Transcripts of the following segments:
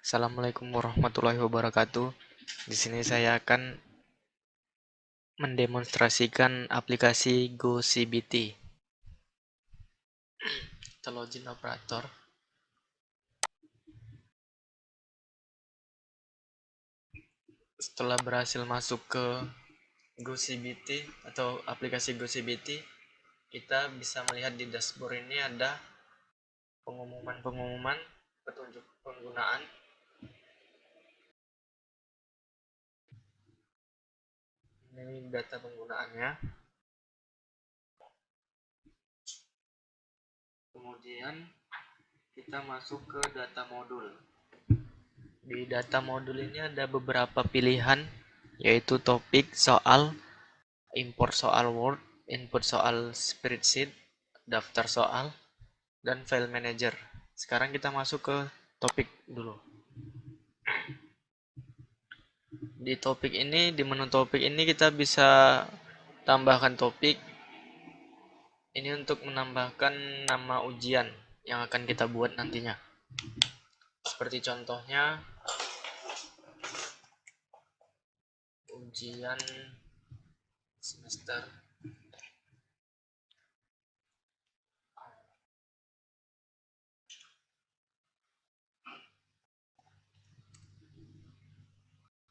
Assalamualaikum warahmatullahi wabarakatuh. Di sini saya akan mendemonstrasikan aplikasi GoCBT. Kita login operator. Setelah berhasil masuk ke GoCBT atau aplikasi GoCBT, kita bisa melihat di dashboard ini ada pengumuman-pengumuman petunjuk penggunaan. Ini data penggunaannya. Kemudian kita masuk ke data modul. Di data modul ini ada beberapa pilihan, yaitu topik, soal, import soal Word, input soal spreadsheet, daftar soal, dan file manager. Sekarang kita masuk ke topik dulu. Di topik ini, di menu topik ini kita bisa tambahkan topik. Ini untuk menambahkan nama ujian yang akan kita buat nantinya. Seperti contohnya, ujian semester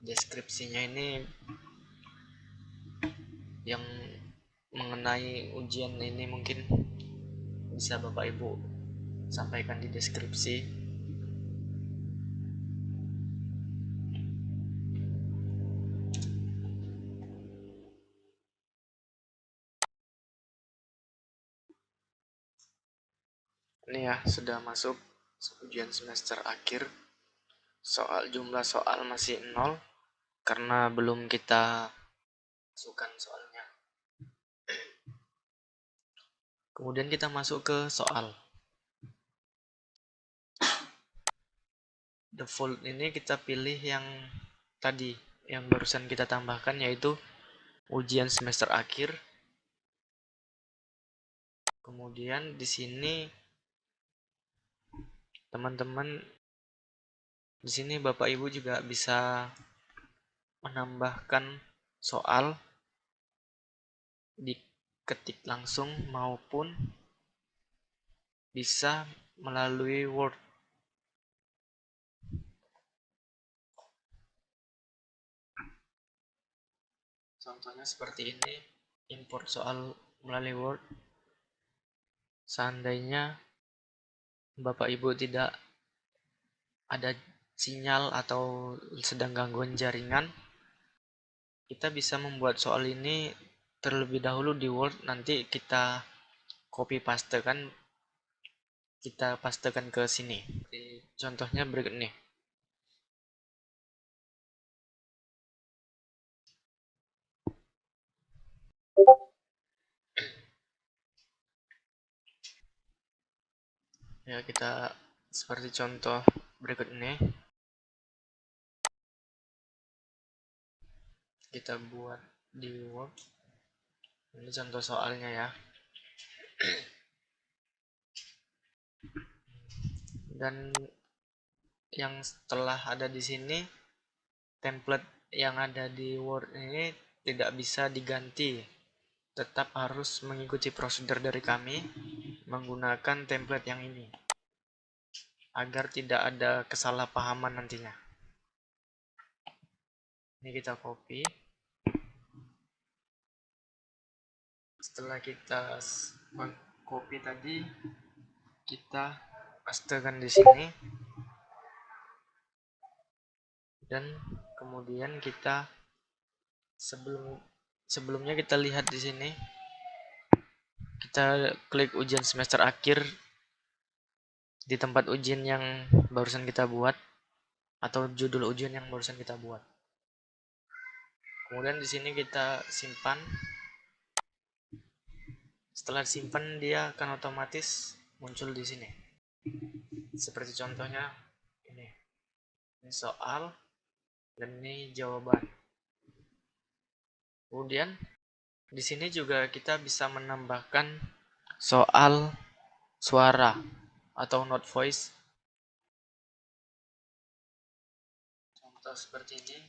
deskripsinya ini yang mengenai ujian ini mungkin bisa Bapak Ibu sampaikan di deskripsi. Ini ya, sudah masuk ujian semester akhir. Jumlah soal masih 0 karena belum kita masukkan soalnya. Kemudian kita masuk ke soal. Default ini kita pilih yang tadi, yang barusan kita tambahkan, yaitu ujian semester akhir. Kemudian di sini teman-teman, di sini Bapak Ibu juga bisa menambahkan soal diketik langsung maupun bisa melalui Word. Contohnya seperti ini, import soal melalui Word. Seandainya Bapak Ibu tidak ada sinyal atau sedang gangguan jaringan, kita bisa membuat soal ini terlebih dahulu di Word, nanti kita copy pastekan, kita pastekan ke sini. Contohnya berikut nih. Ya, kita seperti contoh berikut ini. Kita buat di Word. Ini contoh soalnya ya. Dan yang setelah ada di sini, template yang ada di Word ini tidak bisa diganti. Tetap harus mengikuti prosedur dari kami menggunakan template yang ini agar tidak ada kesalahpahaman nantinya. Ini kita copy. Setelah kita copy tadi, kita pastekan di sini. Dan kemudian kita sebelumnya kita lihat di sini, kita klik ujian semester akhir di tempat ujian yang barusan kita buat atau judul ujian yang barusan kita buat. Kemudian di sini kita simpan. Setelah simpan, dia akan otomatis muncul di sini. Seperti contohnya ini. Ini soal dan ini jawaban. Kemudian di sini juga kita bisa menambahkan soal suara atau note voice. seperti ini.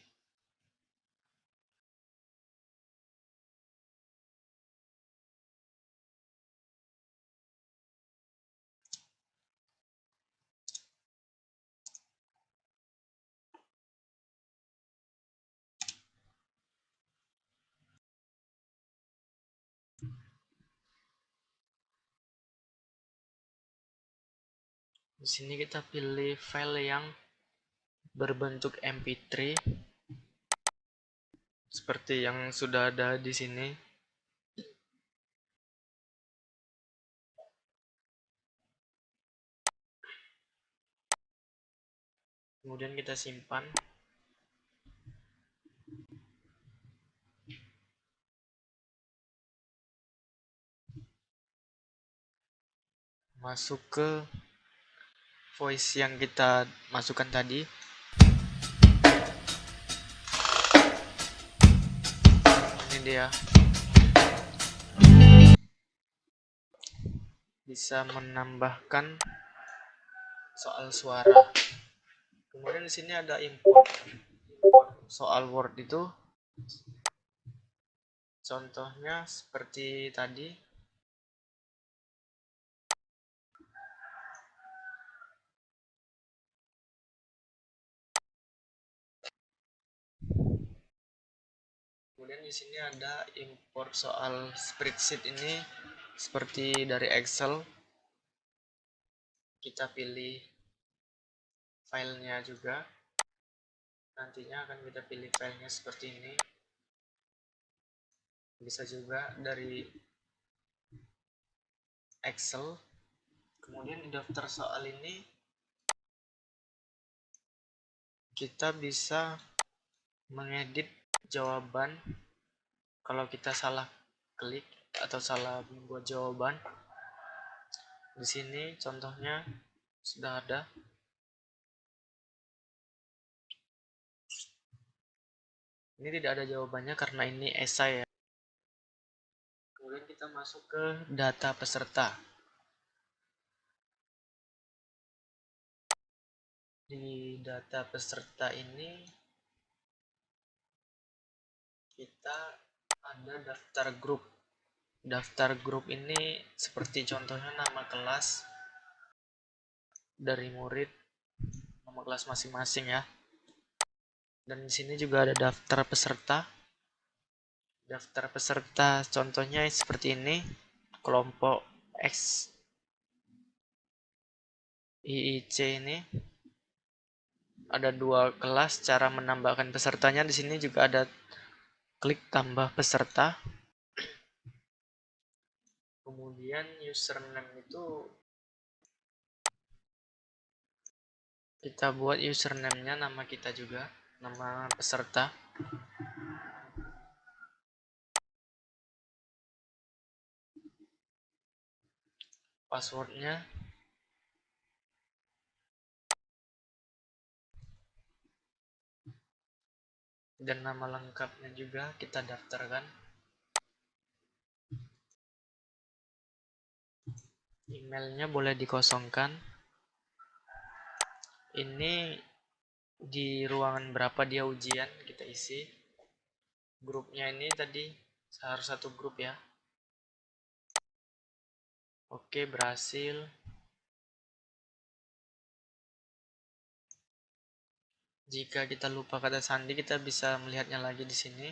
Di sini kita pilih file yang berbentuk MP3 seperti yang sudah ada di sini. Kemudian kita simpan. Masuk ke voice yang kita masukkan tadi. Ini dia. Bisa menambahkan soal suara. Kemudian di sini ada import soal Word itu. Contohnya seperti tadi. Kemudian di sini ada import soal spreadsheet ini seperti dari Excel. Kita pilih filenya juga. Nantinya akan kita pilih filenya seperti ini. Bisa juga dari Excel. Kemudian di daftar soal ini kita bisa mengedit jawaban kalau kita salah klik atau salah membuat jawaban. Di sini contohnya sudah ada. Ini tidak ada jawabannya karena ini esai ya. Kemudian kita masuk ke data peserta. Di data peserta ini kita ada daftar grup. Daftar grup ini seperti contohnya nama kelas dari murid, nama kelas masing-masing ya. Dan di sini juga ada daftar peserta. Daftar peserta contohnya seperti ini. Kelompok X IIC ini ada 2 kelas. Cara menambahkan pesertanya di sini juga ada klik tambah peserta. Kemudian username itu kita buat username-nya nama kita juga, nama peserta. Passwordnya dan nama lengkapnya juga kita daftarkan. Emailnya boleh dikosongkan. Ini di ruangan berapa dia ujian kita isi. Grupnya ini tadi harus satu grup ya. Oke, berhasil. Jika kita lupa kata sandi, kita bisa melihatnya lagi di sini.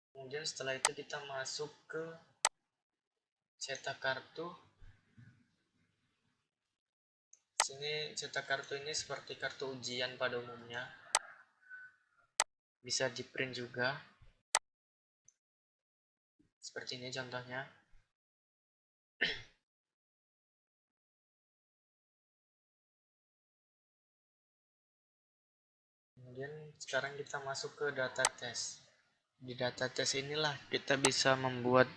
Kemudian setelah itu kita masuk ke cetak kartu. Sini cetak kartu ini seperti kartu ujian pada umumnya. Bisa di print juga. Seperti ini contohnya. Kemudian sekarang kita masuk ke data tes. Di data tes inilah kita bisa membuat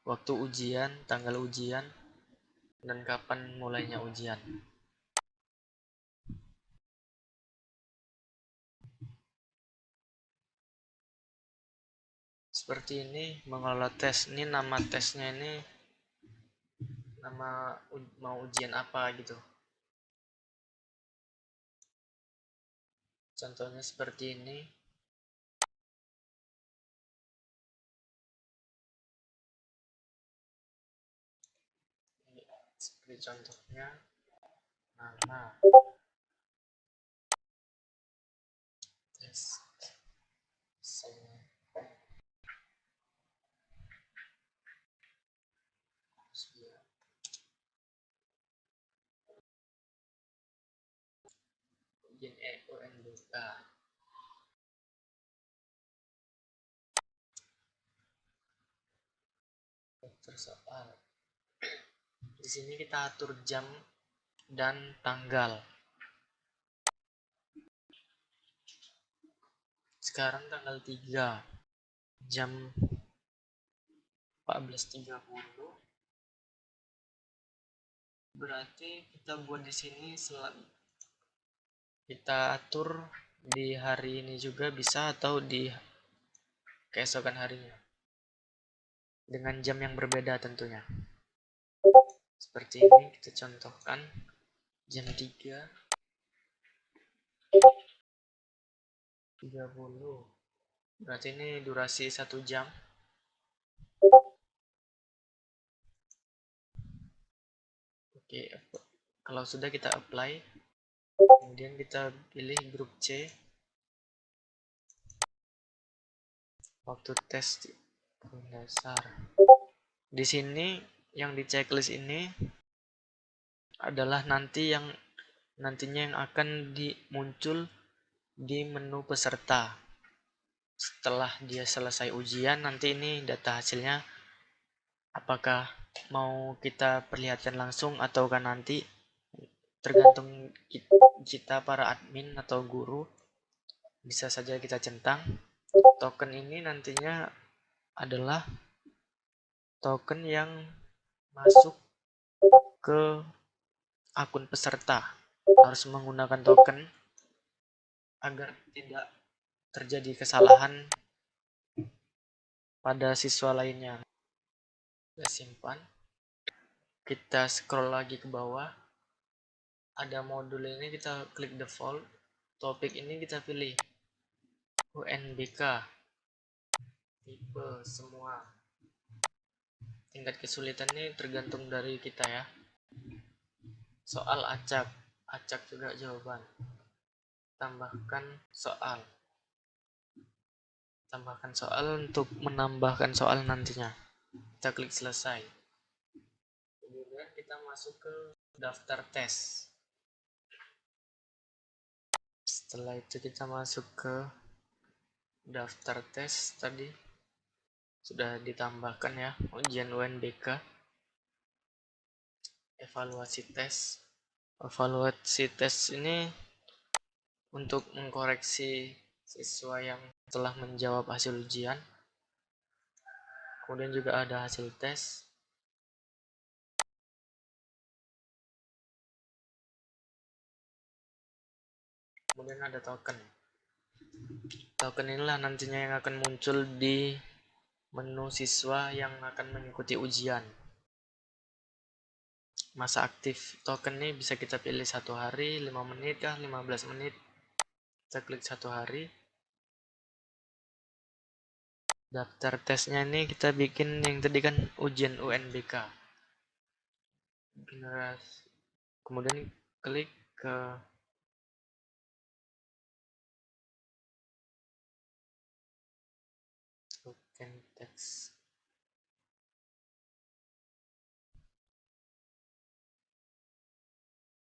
waktu ujian, tanggal ujian, dan kapan mulainya ujian. Seperti ini mengelola tes. Ini nama tesnya ini nama mau ujian apa gitu. Contohnya seperti ini. Seperti contohnya nama tes ujian UNBK. Daftar soal. Di sini kita atur jam dan tanggal. Sekarang tanggal 3 jam 14.30. Berarti kita buat di sini kita atur di hari ini juga bisa atau di keesokan harinya. Dengan jam yang berbeda tentunya. Seperti ini kita contohkan jam 3.30. Berarti ini durasi 1 jam. Oke, kalau sudah kita apply, kemudian kita pilih grup C. Waktu tes dasar. Di sini yang di checklist ini adalah nantinya yang akan muncul di menu peserta. Setelah dia selesai ujian, nanti ini data hasilnya apakah mau kita perlihatkan langsung ataukah nanti tergantung kita para admin atau guru. Bisa saja kita centang. Token ini nantinya adalah token yang masuk ke akun peserta. Harus menggunakan token agar tidak terjadi kesalahan pada siswa lainnya. Kita simpan. Kita scroll lagi ke bawah. Ada modul ini, kita klik default. Topik ini kita pilih UNBK. Tipe semua. Tingkat kesulitan ini tergantung dari kita ya. Soal acak. Acak juga jawaban. Tambahkan soal. Tambahkan soal untuk menambahkan soal nantinya. Kita klik selesai. Kemudian kita masuk ke daftar tes. Setelah itu kita masuk ke daftar tes tadi. Sudah ditambahkan ya, ujian UNBK. Evaluasi tes. Evaluasi tes ini untuk mengkoreksi siswa yang telah menjawab hasil ujian. Kemudian juga ada hasil tes. Kemudian ada token. Token inilah nantinya yang akan muncul di menu siswa yang akan mengikuti ujian. Masa aktif token ini bisa kita pilih 1 hari, 5 menit kah, 15 menit. Kita klik 1 hari. Daftar tesnya ini kita bikin yang tadi kan ujian UNBK. Kemudian klik ke token text.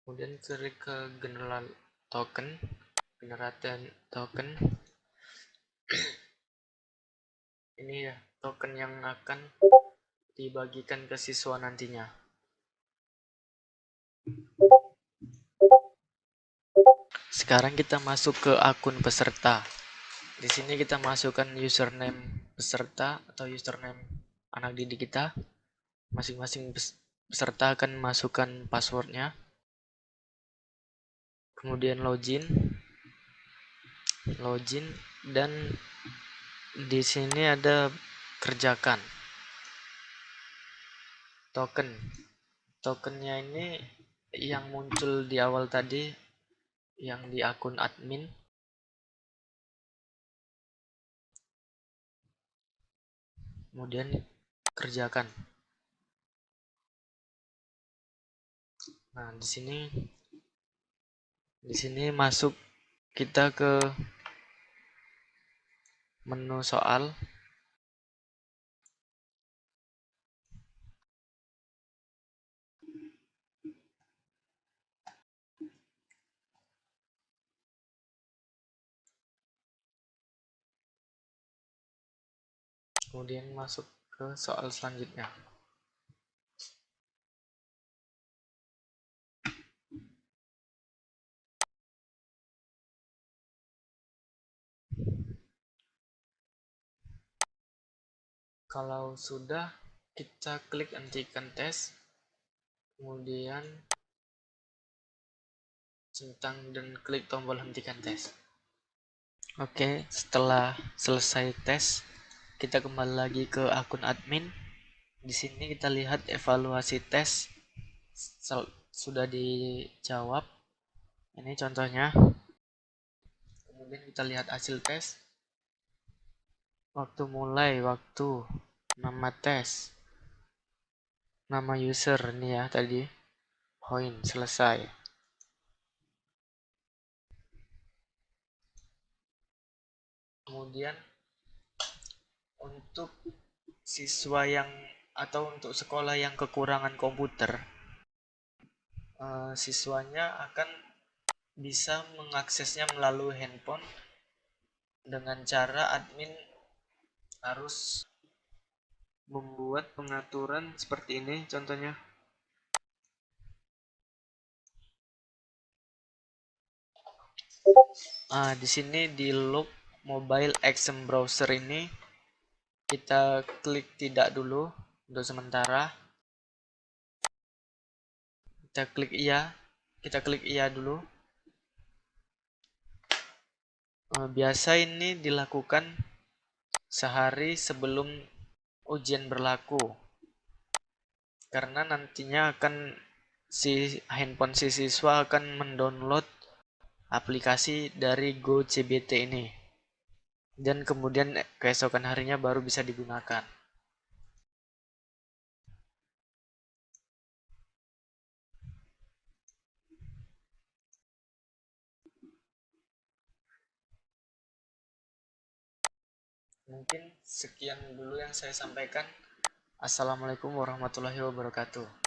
Kemudian klik ke general token, generate token. Ini ya token yang akan dibagikan ke siswa nantinya. Sekarang kita masuk ke akun peserta. Di sini kita masukkan username peserta atau username anak didik kita. Masing-masing peserta akan masukkan passwordnya. Kemudian login, dan di sini ada kerjakan. Tokennya ini yang muncul di awal tadi, yang di akun admin. kemudian kerjakan. Nah, di sini masuk kita ke menu soal. Kemudian masuk ke soal selanjutnya. Kalau sudah, kita klik hentikan tes, kemudian centang dan klik tombol hentikan tes. Oke, setelah selesai tes, kita kembali lagi ke akun admin. Di sini kita lihat evaluasi tes sudah dijawab. Ini contohnya. Kemudian kita lihat hasil tes. Waktu mulai, nama tes, nama user ini ya tadi. Poin selesai. Kemudian untuk siswa atau untuk sekolah yang kekurangan komputer, siswanya akan bisa mengaksesnya melalui handphone dengan cara admin harus membuat pengaturan seperti ini contohnya. Di sini di loop mobile action browser ini kita klik tidak dulu untuk sementara. Kita klik iya dulu. Biasa ini dilakukan sehari sebelum ujian berlaku, karena nantinya handphone si siswa akan mendownload aplikasi dari GoCBT ini, dan kemudian keesokan harinya baru bisa digunakan. Mungkin sekian dulu yang saya sampaikan. Assalamualaikum warahmatullahi wabarakatuh.